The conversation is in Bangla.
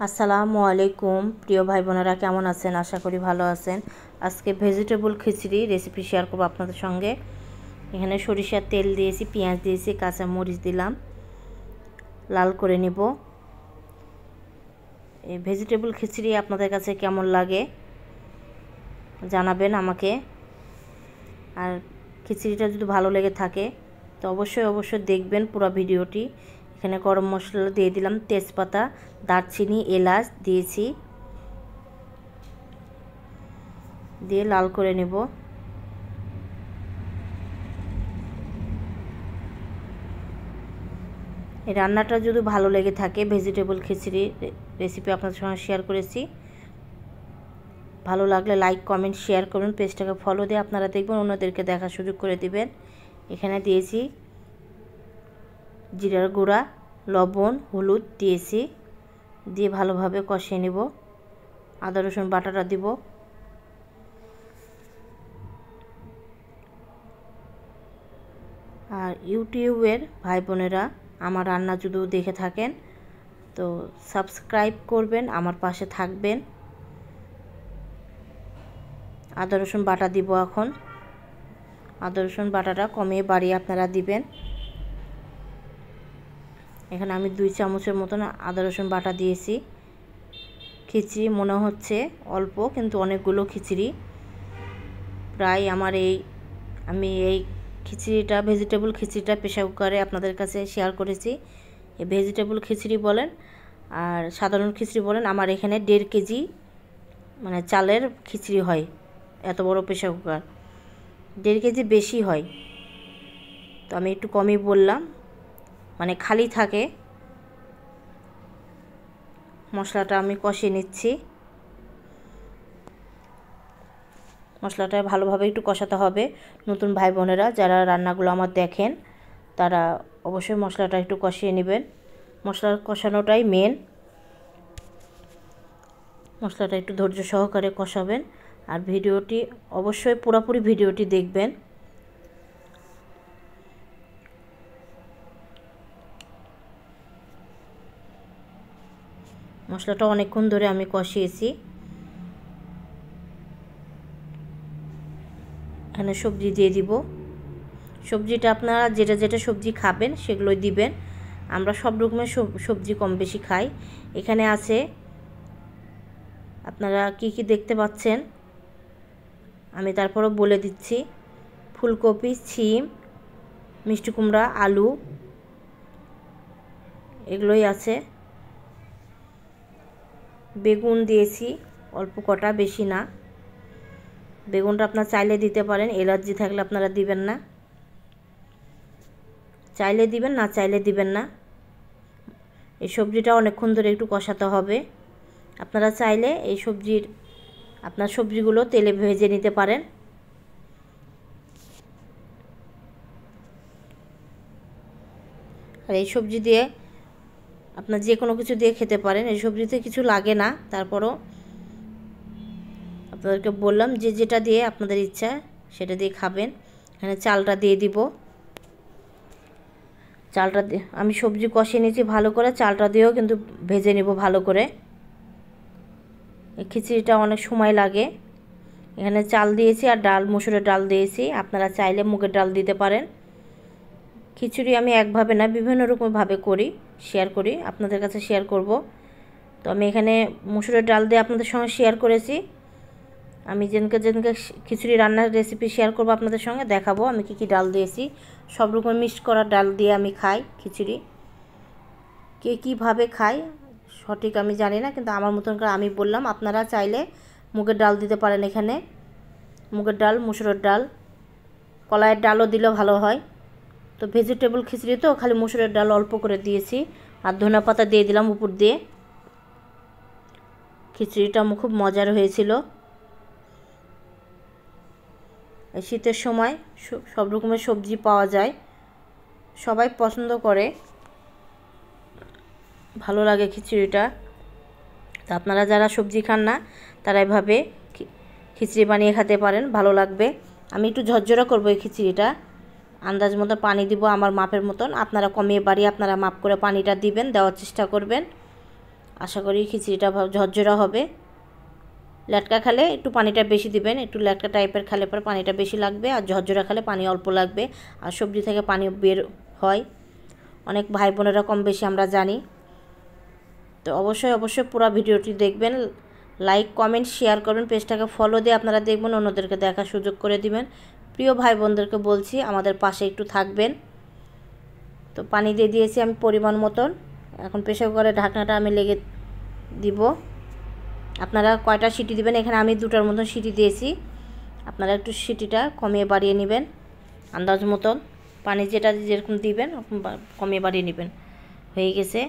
আসসালামু আলাইকুম প্রিয় ভাই বোনেরা, কেমন আছেন? আশা করি ভালো আছেন। আজকে ভেজিটেবল খিচুড়ি রেসিপি শেয়ার করব আপনাদের সঙ্গে। এখানে সরিষার তেল দিয়েছি, পেঁয়াজ দিয়েছি, কাঁচা মরিচ দিলাম, লাল করে নেব। এই ভেজিটেবল খিচুড়ি আপনাদের কাছে কেমন লাগে জানাবেন আমাকে। আর খিচুড়িটা যদি ভালো লেগে থাকে তো অবশ্যই দেখবেন পুরো ভিডিওটি। এখানে গরম মশলা দিয়ে দিলাম, তেজপাতা, দারচিনি, এলাচ দিয়েছি, দিয়ে লাল করে নেব। এই রান্নাটা যদি ভালো লেগে থাকে, ভেজিটেবল খিচুড়ি রেসিপি আপনাদের সঙ্গে শেয়ার করেছি, ভালো লাগলে লাইক কমেন্ট শেয়ার করুন, পেজটাকে ফলো দিয়ে আপনারা দেখবেন, অন্যদেরকে দেখার সুযোগ করে দিবেন। এখানে দিয়েছি জিরার গুঁড়া, লবণ, হলুদ দিয়েছি, দিয়ে ভালোভাবে কষিয়ে নেব। আদা রসুন বাটাটা দিব। আর ইউটিউবের ভাই বোনেরা আমার রান্না যদি দেখে থাকেন তো সাবস্ক্রাইব করবেন, আমার পাশে থাকবেন। আদা রসুন বাটা দিব। এখন আদা রসুন বাটাটা কমিয়ে বাড়িয়ে আপনারা দিবেন। এখানে আমি 2 চামচের মতন আদা রসুন বাটা দিয়েছি। খিচুড়ি মনে হচ্ছে অল্প, কিন্তু অনেকগুলো খিচুড়ি। প্রায় আমি এই খিচুড়িটা, ভেজিটেবল খিচুড়িটা প্রেসার কুকারে আপনাদের কাছে শেয়ার করেছি। এই ভেজিটেবল খিচুড়ি বলেন আর সাধারণ খিচুড়ি বলেন, আমার এখানে 1.5 কেজি মানে চালের খিচুড়ি হয়। এত বড় প্রেসার কুকার, 1.5 কেজি বেশি হয়, তো আমি একটু কমই বললাম, মানে খালি থাকে। মশলাটা আমি কষিয়ে নিচ্ছি। মশলাটা ভালোভাবে একটু কষাতে হবে। নতুন ভাই বোনেরা যারা রান্নাগুলো আমার দেখেন তারা অবশ্যই মশলাটা একটু কষিয়ে নেবেন। মশলার কষানোটাই মেন। মশলাটা একটু ধৈর্য সহকারে কষাবেন। আর ভিডিওটি অবশ্যই পুরোপুরি ভিডিওটি দেখবেন। মশলাটা অনেকক্ষণ ধরে আমি কষিয়েছি। এখানে সবজি দিয়ে দিব। সবজিটা আপনারা যেটা সবজি খাবেন সেগুলোই দিবেন। আমরা সব রকমের সবজি কম বেশি খাই। এখানে আছে, আপনারা কি দেখতে পাচ্ছেন আমি তারপরও বলে দিচ্ছি। ফুলকপি, সিম, মিষ্টি কুমড়া, আলু, এগুলোই আছে। বেগুন দিয়েছি অল্প কটা, বেশি না। বেগুনটা আপনারা চাইলে দিতে পারেন, অ্যালার্জি থাকলে আপনারা দিবেন না। চাইলে দিবেন, না চাইলে দিবেন না। এই সবজিটা অনেকক্ষণ ধরে একটু কষাতে হবে। আপনারা চাইলে এই আপনার সবজিগুলো তেলে ভেজে নিতে পারেন। আর এই সবজি দিয়ে আপনার যে কোনো কিছু দিয়ে খেতে পারেন। এই সবজিতে কিছু লাগে না, তারপরও আপনাদেরকে বললাম যে যেটা দিয়ে আপনাদের ইচ্ছা সেটা দিয়ে খাবেন। এখানে চালটা দিয়ে দিব। চালটা দিয়ে আমি সবজি কষিয়ে নিয়েছি ভালো করে, চালটা দিয়েও কিন্তু ভেজে নেব ভালো করে। এই খিচুড়িটা অনেক সময় লাগে। এখানে চাল দিয়েছি আর ডাল, মসুরের ডাল দিয়েছি। আপনারা চাইলে মুগের ডাল দিতে পারেন। খিচুড়ি আমি একভাবে না, বিভিন্ন রকমভাবে শেয়ার করি, আপনাদের কাছে শেয়ার করব। তো আমি এখানে মসুরের ডাল দিয়ে আপনাদের সঙ্গে শেয়ার করেছি। আমি যেদিনকে খিচুড়ি রান্নার রেসিপি শেয়ার করব আপনাদের সঙ্গে, দেখাবো আমি কি ডাল দিয়েছি। সব রকম মিক্সড করা ডাল দিয়ে আমি খাই খিচুড়ি। কে কীভাবে খায় সঠিক আমি জানি না, কিন্তু আমার মতন করে আমি বললাম। আপনারা চাইলে মুগের ডাল দিতে পারেন। এখানে মুগের ডাল, মসুরের ডাল, কলাইয়ের ডালও দিলে ভালো হয়। তো ভেজিটেবল খিচুড়ি তো খালি মসুরের ডাল অল্প করে দিয়েছি, আর ধনিয়া পাতা দিয়ে দিলাম উপর দিয়ে। খিচুড়িটা খুব মজার হয়েছিল। এই শীতের সময় সব রকমের সবজি পাওয়া যায়, সবাই পছন্দ করে, ভালো লাগে খিচুড়িটা। তো আপনারা যারা সবজি খান না তারা এভাবে খিচুড়ি বানিয়ে খেতে পারেন, ভালো লাগবে। আমি একটু ঝরঝরা করবো এই খিচুড়িটা। আন্দাজ মতো পানি দিব, আমার মাপের মতন। আপনারা কমিয়ে বাড়িয়ে আপনারা মাপ করে পানিটা দিবেন, দেওয়ার চেষ্টা করবেন। আশা করি খিচুড়িটা ঝরঝরা হবে। লেটকা খেলে একটু পানিটা বেশি দিবেন, একটু লেটকা টাইপের খেলে পরে পানিটা বেশি লাগবে, আর ঝরঝরা খেলে পানি অল্প লাগবে। আর সবজি থেকে পানি বের হয়, অনেক ভাই বোনেরা কম বেশি আমরা জানি। তো অবশ্যই পুরো ভিডিওটি দেখবেন, লাইক কমেন্ট শেয়ার করবেন, পেজটাকে ফলো দিয়ে আপনারা দেখবেন, অন্যদেরকে দেখার সুযোগ করে দিবেন। প্রিয় ভাই বোনদেরকে বলছি আমাদের পাশে একটু থাকবেন। তো পানি দিয়ে দিয়েছি আমি পরিমাণ মতন। এখন প্রেসার কুকারের ঢাকনাটা আমি লেগে দিব। আপনারা কয়টা সিটি দিবেন, এখানে আমি 2টার মতন সিটি দিয়েছি। আপনারা একটু সিটিটা কমিয়ে বাড়িয়ে নেবেন আন্দাজ মতন, পানি যেটা যেরকম দিবেন কমিয়ে বাড়িয়ে নেবেন। হয়ে গেছে।